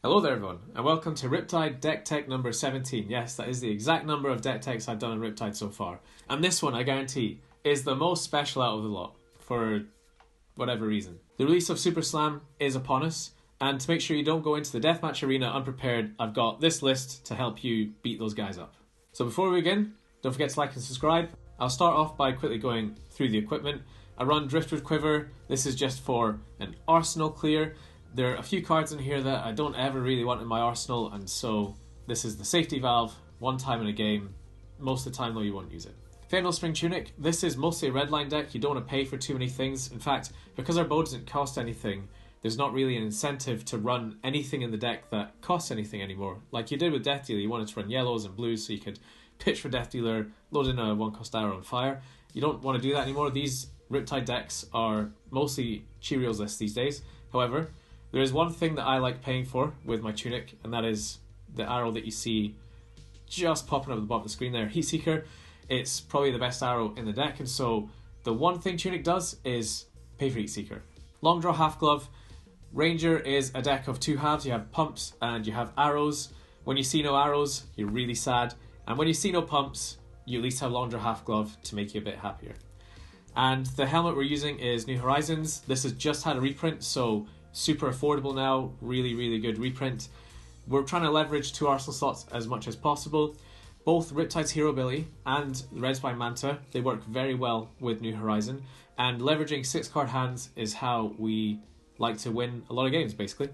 Hello there everyone, and welcome to Riptide deck tech number 17. Yes, that is the exact number of deck techs I've done in Riptide so far. And this one, I guarantee, is the most special out of the lot, for whatever reason. The release of Super Slam is upon us, and to make sure you don't go into the deathmatch arena unprepared, I've got this list to help you beat those guys up. So before we begin, don't forget to like and subscribe. I'll start off by quickly going through the equipment. I run Driftwood Quiver. This is just for an arsenal clear. There are a few cards in here that I don't ever really want in my arsenal, and so this is the safety valve, one time in a game. Most of the time though you won't use it. Fatal Spring Tunic, this is mostly a red line deck. You don't want to pay for too many things. In fact, because our bow doesn't cost anything, there's not really an incentive to run anything in the deck that costs anything anymore. Like you did with Death Dealer, you wanted to run yellows and blues so you could pitch for Death Dealer, load in a 1-cost arrow and fire. You don't want to do that anymore. These Riptide decks are mostly Cheerios lists these days. However, there is one thing that I like paying for with my Tunic, and that is the arrow that you see just popping up at the bottom of the screen there, Heatseeker. It's probably the best arrow in the deck, and so the one thing Tunic does is pay for Heatseeker. Long Draw Half Glove. Ranger is a deck of two halves. You have pumps and you have arrows. When you see no arrows, you're really sad, and when you see no pumps, you at least have Long Draw Half Glove to make you a bit happier. And the helmet we're using is New Horizons. This has just had a reprint, so super affordable now, really good reprint. We're trying to leverage two arsenal slots as much as possible. Both Riptide's Hero Ability and the Red Spine Manta, they work very well with New Horizon, and leveraging 6-card hands is how we like to win a lot of games, basically.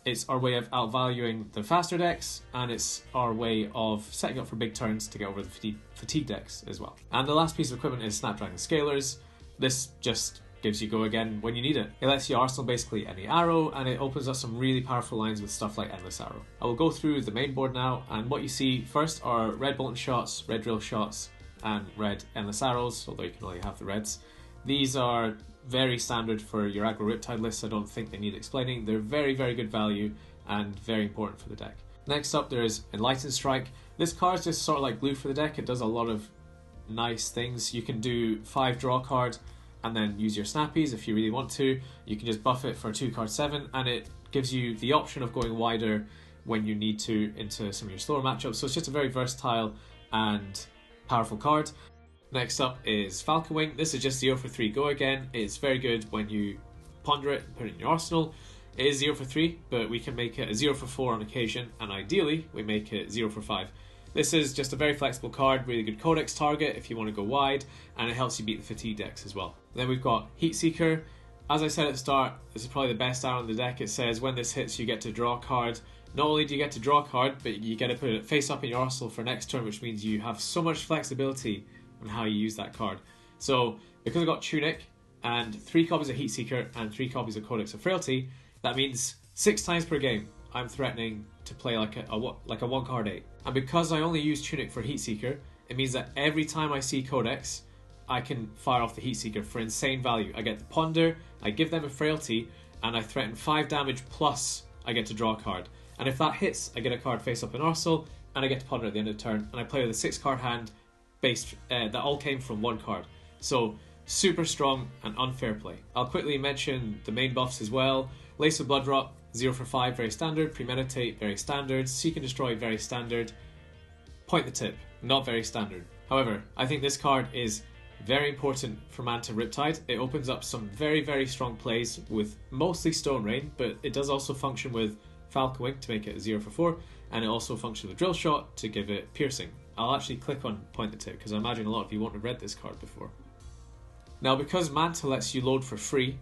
It's our way of outvaluing the faster decks, and it's our way of setting up for big turns to get over the fatigue decks as well. And the last piece of equipment is Snapdragon Scalers. This just gives you go again when you need it. It lets you arsenal basically any arrow, and it opens up some really powerful lines with stuff like Endless Arrow. I will go through the main board now, and what you see first are red Bolton shots, red drill shots, and red Endless Arrows, although you can only have the reds. These are very standard for your aggro Riptide lists. I don't think they need explaining. They're very good value and very important for the deck. Next up there is Enlightened Strike. This card is just sort of like glue for the deck. It does a lot of nice things. You can do 5 draw card and then use your snappies if you really want to. You can just buff it for a 2-card 7, and it gives you the option of going wider when you need to into some of your slower matchups. So it's just a very versatile and powerful card. Next up is Falcon Wing. This is just 0 for 3 go again. It's very good when you ponder it and put it in your arsenal. It is 0 for 3, but we can make it a 0 for 4 on occasion, and ideally we make it 0 for 5. This is just a very flexible card, really good codex target if you want to go wide, and it helps you beat the fatigue decks as well. Then we've got Heatseeker. As I said at the start, this is probably the best arrow in the deck. It says when this hits you get to draw a card. Not only do you get to draw a card, but you get to put it face up in your arsenal for next turn, which means you have so much flexibility on how you use that card. So because I've got Tunic and 3 copies of Heatseeker and 3 copies of Codex of Frailty, that means 6 times per game I'm threatening to play like a 1-card 8. And because I only use Tunic for Heatseeker, it means that every time I see Codex, I can fire off the Heatseeker for insane value. I get the Ponder, I give them a Frailty, and I threaten 5 damage plus I get to draw a card. And if that hits, I get a card face up in Arsenal, and I get to Ponder at the end of the turn, and I play with a 6-card hand based that all came from 1 card. So super strong and unfair play. I'll quickly mention the main buffs as well. Lace of Bloodrot, 0 for 5, very standard. Premeditate, very standard. Seek and Destroy, very standard. Point the Tip, not very standard. However, I think this card is very important for Manta Riptide. It opens up some very strong plays with mostly Stone Rain, but it does also function with Falcon Wing to make it a 0 for 4, and it also functions with Drill Shot to give it piercing. I'll actually click on Point the Tip because I imagine a lot of you won't have read this card before. Now, because Manta lets you load for free,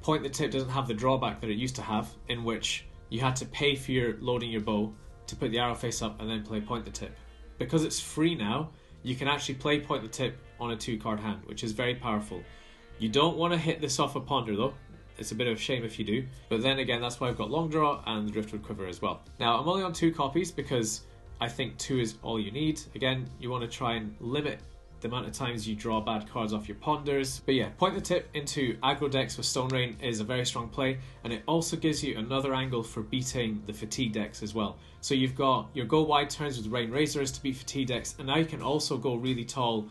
Point the Tip doesn't have the drawback that it used to have, in which you had to pay for your loading your bow to put the arrow face up and then play Point the Tip. Because it's free now, you can actually play Point the Tip on a 2-card hand, which is very powerful. You don't want to hit this off a Ponder though. It's a bit of a shame if you do, but then again that's why I've got Long Draw and the Driftwood Quiver as well. Now I'm only on 2 copies because I think 2 is all you need. Again, you want to try and limit the amount of times you draw bad cards off your Ponders. But yeah, Point the Tip into aggro decks with Stone Rain is a very strong play, and it also gives you another angle for beating the fatigue decks as well. So you've got your go wide turns with Rain Razors to beat fatigue decks, and now you can also go really tall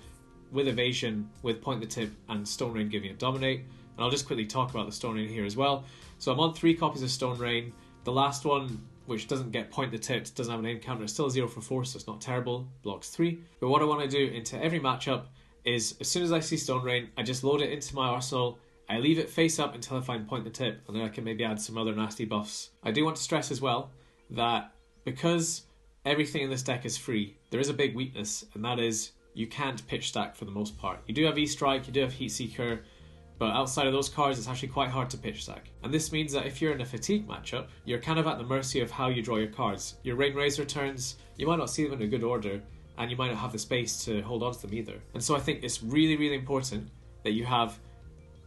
with evasion with Point the Tip and Stone Rain giving it Dominate. And I'll just quickly talk about the Stone Rain here as well. So I'm on 3 copies of Stone Rain. The last one, which doesn't get point the tips, doesn't have an encounter, it's still a 0 for 4, so it's not terrible, blocks 3. But what I want to do into every matchup is, as soon as I see Stone Rain, I just load it into my arsenal, I leave it face up until I find point the tip, and then I can maybe add some other nasty buffs. I do want to stress as well that because everything in this deck is free, there is a big weakness, and that is you can't pitch stack for the most part. You do have E-Strike, you do have Heatseeker, but outside of those cards, it's actually quite hard to pitch stack. And this means that if you're in a fatigue matchup, you're kind of at the mercy of how you draw your cards. Your Rain Razor turns, you might not see them in a good order, and you might not have the space to hold on to them either. And so I think it's really, really important that you have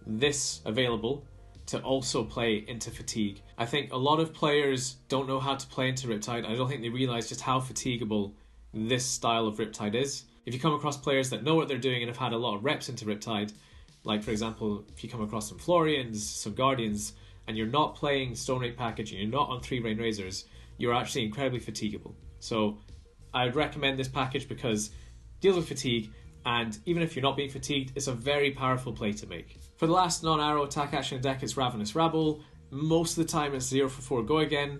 this available to also play into fatigue. I think a lot of players don't know how to play into Riptide. I don't think they realise just how fatigable this style of Riptide is. If you come across players that know what they're doing and have had a lot of reps into Riptide, like for example, if you come across some Florians, some Guardians, and you're not playing Stone Rain package and you're not on 3 Rain Razors, you're actually incredibly fatigable. So I'd recommend this package because it deals with fatigue, and even if you're not being fatigued, it's a very powerful play to make. For the last non-arrow attack action deck, it's Ravenous Rabble. Most of the time it's 0 for 4 go again.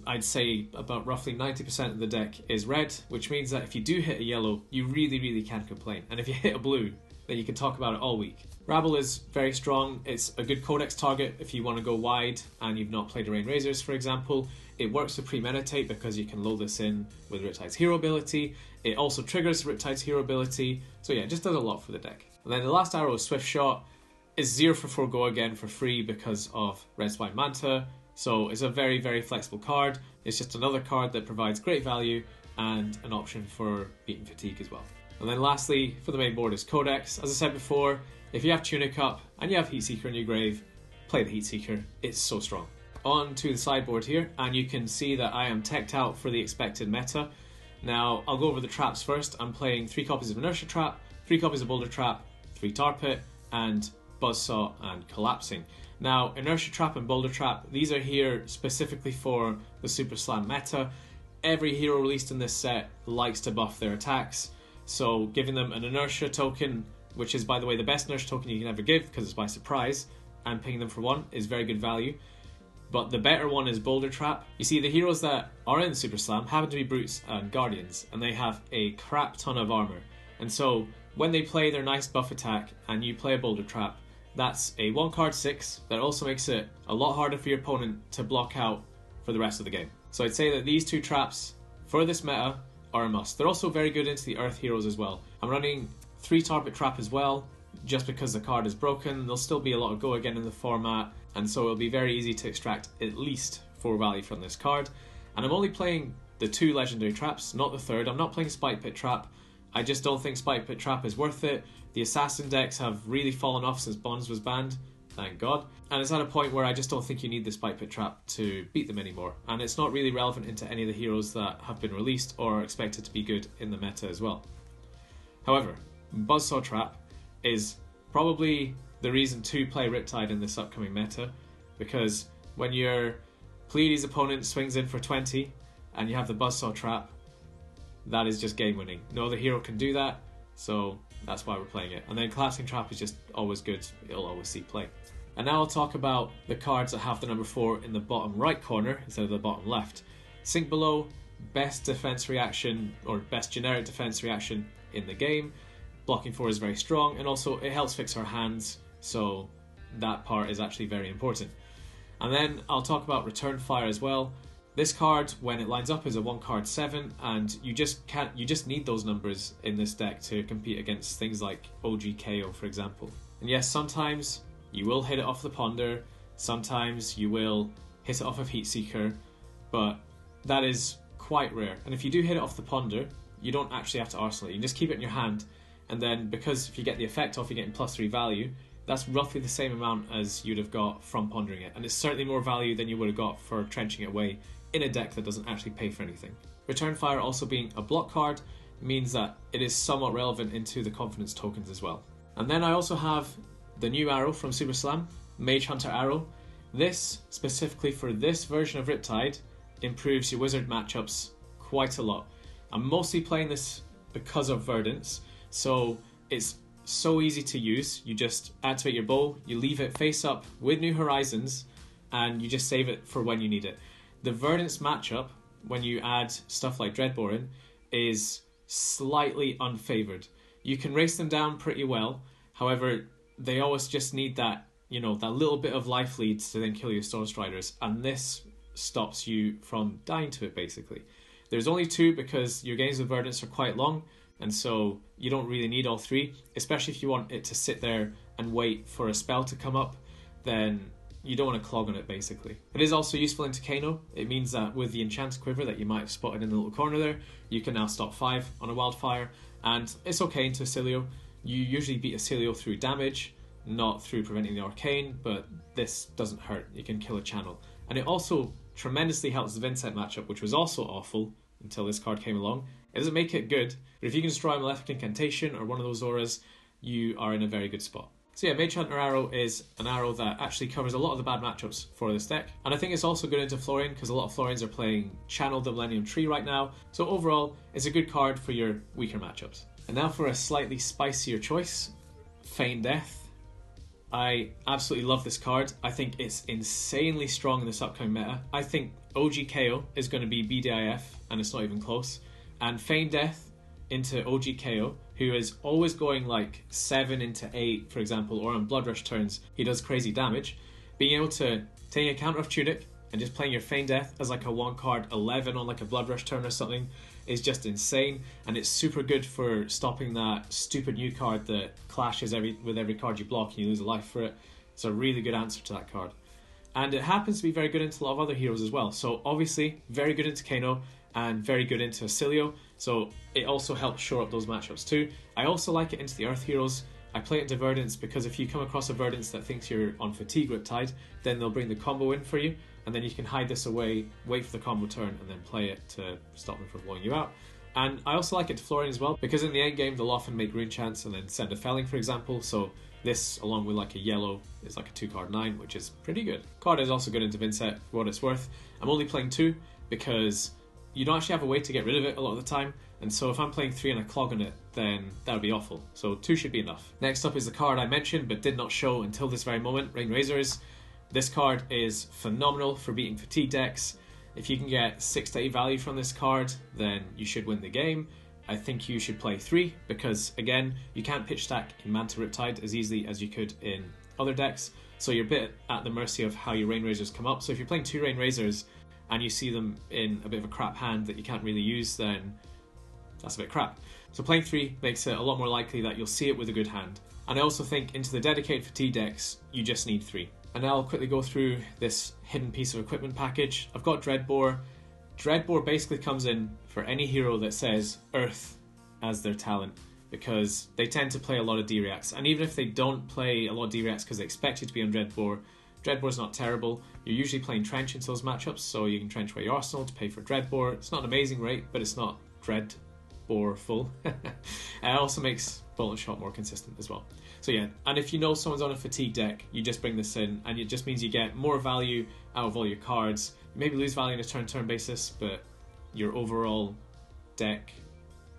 I'd say about roughly 90% of the deck is red, which means that if you do hit a yellow, you really, really can't complain. And if you hit a blue, then you can talk about it all week. Rabble is very strong. It's a good codex target if you want to go wide and you've not played Rain Razors, for example. It works to premeditate because you can load this in with Riptide's hero ability. It also triggers Riptide's hero ability. So yeah, it just does a lot for the deck. And then the last arrow is Swift Shot. It's 0 for 4 go again for free because of Red Spine Manta. So it's a very, very flexible card. It's just another card that provides great value and an option for beating fatigue as well. And then lastly, for the main board is Codex. As I said before, if you have Tunic up and you have Heatseeker in your grave, play the Heatseeker. It's so strong. On to the sideboard here, and you can see that I am teched out for the expected meta. Now, I'll go over the traps first. I'm playing 3 copies of Inertia Trap, 3 copies of Boulder Trap, 3 Tar Pit, and Buzzsaw and Collapsing. Now, Inertia Trap and Boulder Trap, these are here specifically for the Super Slam meta. Every hero released in this set likes to buff their attacks, so giving them an Inertia token, which is, by the way, the best Inertia token you can ever give because it's by surprise, and pinging them for 1 is very good value. But the better one is Boulder Trap. You see, the heroes that are in Super Slam happen to be Brutes and Guardians, and they have a crap ton of armor. And so, when they play their nice buff attack, and you play a Boulder Trap, that's a 1-card 6 that also makes it a lot harder for your opponent to block out for the rest of the game. So I'd say that these 2 traps, for this meta, are a must. They're also very good into the Earth heroes as well. I'm running 3 Tar Pit Trap as well, just because the card is broken. There'll still be a lot of go again in the format, and so it'll be very easy to extract at least 4 value from this card. And I'm only playing the 2 legendary traps, not the 3rd. I'm not playing Spike Pit Trap. I just don't think Spike Pit Trap is worth it. The assassin decks have really fallen off since Bonds was banned, thank God. And it's at a point where I just don't think you need the Spike Pit Trap to beat them anymore. And it's not really relevant into any of the heroes that have been released or are expected to be good in the meta as well. However, Buzzsaw Trap is probably the reason to play Riptide in this upcoming meta, because when your Pleiades opponent swings in for 20 and you have the Buzzsaw Trap, that is just game winning. No other hero can do that, so that's why we're playing it. And then Collapsing Trap is just always good, it'll always see play. And now I'll talk about the cards that have the number 4 in the bottom right corner instead of the bottom left. Sink Below, best defense reaction, or best generic defense reaction in the game. Blocking 4 is very strong, and also it helps fix our hands, so that part is actually very important. And then I'll talk about Return Fire as well. This card, when it lines up, is a 1-card 7, and you just need those numbers in this deck to compete against things like OG KO, for example. And yes, sometimes you will hit it off the Ponder, sometimes you will hit it off of Heatseeker, but that is quite rare. And if you do hit it off the Ponder, you don't actually have to arsenal it, you can just keep it in your hand, and then because if you get the effect off, you're getting +3 value, that's roughly the same amount as you'd have got from pondering it, and it's certainly more value than you would have got for trenching it away in a deck that doesn't actually pay for anything. Return Fire also being a block card means that it is somewhat relevant into the confidence tokens as well. And then I also have the new arrow from Super Slam, Mage Hunter Arrow. This, specifically for this version of Riptide, improves your wizard matchups quite a lot. I'm mostly playing this because of Verdance, so it's so easy to use. You just activate your bow, you leave it face up with New Horizons, and you just save it for when you need it. The Verdance matchup, when you add stuff like Dreadbore in, is slightly unfavoured. You can race them down pretty well, however, they always just need that, you know, that little bit of life leads to then kill your Storm Striders, and this stops you from dying to it, basically. There's only 2 because your games with Verdance are quite long, and so you don't really need all 3, especially if you want it to sit there and wait for a spell to come up, then you don't want to clog on it, basically. It is also useful in Decaying. It means that with the Enchanted Quiver that you might have spotted in the little corner there, you can now stop 5 on a Wildfire, and it's okay into Acilio. You usually beat Acilio through damage, not through preventing the Arcane, but this doesn't hurt. You can kill a channel. And it also tremendously helps the Vincent matchup, which was also awful until this card came along. It doesn't make it good, but if you can destroy a Malefic Incantation or one of those auras, you are in a very good spot. So yeah, Mage Hunter Arrow is an arrow that actually covers a lot of the bad matchups for this deck. And I think it's also good into Florian, because a lot of Florians are playing Channel the Millennium Tree right now. So overall, it's a good card for your weaker matchups. And now for a slightly spicier choice, Feign Death. I absolutely love this card. I think it's insanely strong in this upcoming meta. I think OG KO is going to be BDIF, and it's not even close. And Feign Death into OG KO, who is always going like 7 into 8, for example, or on Blood Rush turns, he does crazy damage. Being able to take a counter of Tunic and just playing your Feign Death as like a 1-card 11 on like a Blood Rush turn or something is just insane, and it's super good for stopping that stupid new card that clashes with every card you block and you lose a life for it. It's a really good answer to that card. And it happens to be very good into a lot of other heroes as well. So obviously, very good into Kano and very good into Acilio. So it also helps shore up those matchups too. I also like it into the Earth heroes. I play it into Verdance because if you come across a Verdance that thinks you're on Fatigue Riptide, then they'll bring the combo in for you, and then you can hide this away, wait for the combo turn, and then play it to stop them from blowing you out. And I also like it to Florian as well, because in the end game they'll often make Rune Chance and then send a Felling, for example, so this, along with like a yellow, is like a 2-card 9, which is pretty good. Card is also good into Vincent, for what it's worth. I'm only playing 2 because you don't actually have a way to get rid of it a lot of the time, and so if I'm playing 3 and I clog on it, then that would be awful. So 2 should be enough. Next up is the card I mentioned but did not show until this very moment, Rain Razors. This card is phenomenal for beating fatigue decks. If you can get 6 to 8 value from this card, then you should win the game. I think you should play 3 because, again, you can't pitch stack in Manta Riptide as easily as you could in other decks, so you're a bit at the mercy of how your Rain Razors come up. So if you're playing 2 Rain Razors and you see them in a bit of a crap hand that you can't really use, then that's a bit crap. So playing 3 makes it a lot more likely that you'll see it with a good hand. And I also think into the dedicated fatigue decks, you just need 3. And now I'll quickly go through this hidden piece of equipment package. I've got Dreadbore. Dreadbore basically comes in for any hero that says Earth as their talent, because they tend to play a lot of D-Reacts. And even if they don't play a lot of D-Reacts because they expect you to be on Dreadbore, Dreadbore's not terrible. You're usually playing Trench into those matchups, so you can Trench away your arsenal to pay for Dreadbore. It's not an amazing rate, but it's not Dreadbore full. And it also makes Bolt and Shot more consistent as well. So yeah, and if you know someone's on a fatigue deck, you just bring this in, and it just means you get more value out of all your cards. You maybe lose value on a turn-turn basis, but your overall deck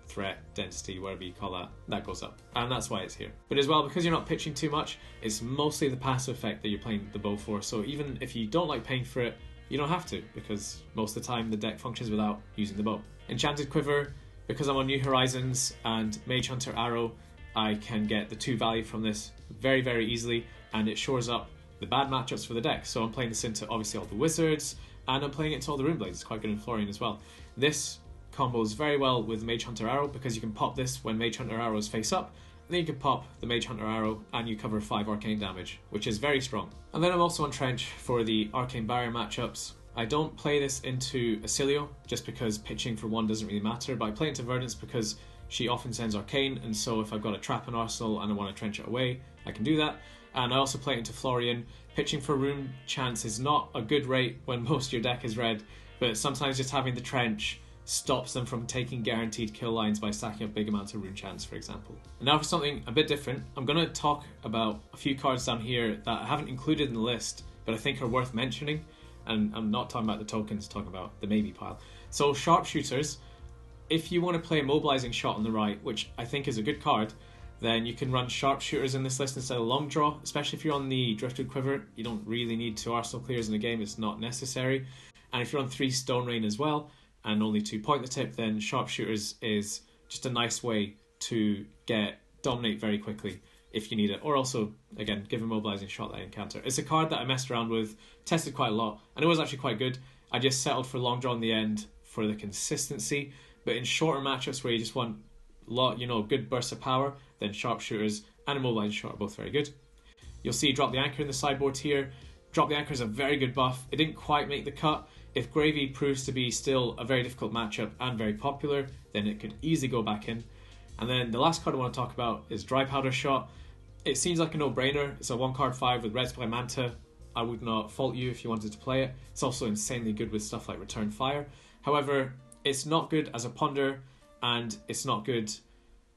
threat density, whatever you call that goes up, and that's why it's here. But as well, because you're not pitching too much, it's mostly the passive effect that you're playing the bow for, so even if you don't like paying for it, you don't have to, because most of the time the deck functions without using the bow. Enchanted Quiver, because I'm on New Horizons and Mage Hunter Arrow, I can get the 2 value from this very, very easily, and it shores up the bad matchups for the deck. So I'm playing this into obviously all the wizards, and I'm playing it to all the Runeblades. It's quite good in Florian as well. This combos very well with Mage Hunter Arrow, because you can pop this when Mage Hunter Arrow is face up, and then you can pop the Mage Hunter Arrow and you cover 5 arcane damage, which is very strong. And then I'm also on Trench for the Arcane Barrier matchups. I don't play this into Acilio just because pitching for 1 doesn't really matter, but I play it into Verdance because she often sends Arcane, and so if I've got a trap in Arsenal and I want to trench it away, I can do that. And I also play it into Florian. Pitching for Rune Chance is not a good rate when most of your deck is red, but sometimes just having the trench stops them from taking guaranteed kill lines by stacking up big amounts of Rune Chance, for example. And now for something a bit different, I'm going to talk about a few cards down here that I haven't included in the list, but I think are worth mentioning. And I'm not talking about the tokens, I'm talking about the maybe pile. So Sharpshooters, if you want to play a mobilizing shot on the right, which I think is a good card, then you can run sharpshooters in this list instead of long draw, especially if you're on the Driftwood Quiver. You don't really need 2 arsenal clears in a game, it's not necessary. And if you're on 3 Stone Rain as well, and only 2 point the tip, then sharpshooters is just a nice way to dominate very quickly if you need it, or also, again, give a mobilizing shot that encounter. It's a card that I messed around with, tested quite a lot, and it was actually quite good. I just settled for long draw in the end for the consistency, but in shorter matchups where you just want good bursts of power, then sharpshooters and immobilizing shot are both very good. You'll see drop the anchor in the sideboard here. Drop the anchor is a very good buff. It didn't quite make the cut. If Gravy proves to be still a very difficult matchup and very popular, then it could easily go back in. And then the last card I want to talk about is Dry Powder Shot. It seems like a no-brainer. It's a 1-card 5 with Red Supply Manta. I would not fault you if you wanted to play it. It's also insanely good with stuff like Return Fire. However, it's not good as a ponder, and it's not good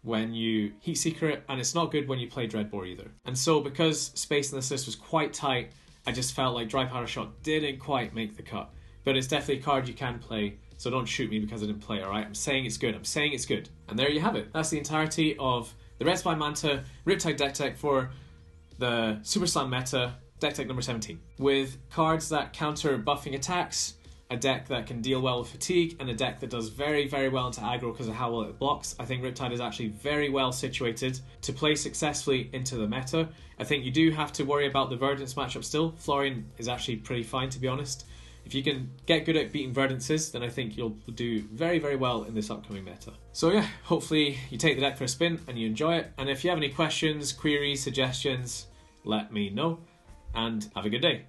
when you Heat Seeker it, and it's not good when you play Dreadbore either. And so because space in this list was quite tight, I just felt like Dry Powder Shot didn't quite make the cut. But it's definitely a card you can play, so don't shoot me because I didn't play it, alright? I'm saying it's good, I'm saying it's good. And there you have it. That's the entirety of the Red Spy Manta Riptide deck tech for the Super Slam meta, deck tech number 17. With cards that counter buffing attacks, a deck that can deal well with fatigue, and a deck that does very, very well into aggro because of how well it blocks, I think Riptide is actually very well situated to play successfully into the meta. I think you do have to worry about the Verdance matchup still. Florian is actually pretty fine, to be honest. If you can get good at beating Verdances, then I think you'll do very, very well in this upcoming meta. So yeah, hopefully you take the deck for a spin and you enjoy it. And if you have any questions, queries, suggestions, let me know. And have a good day.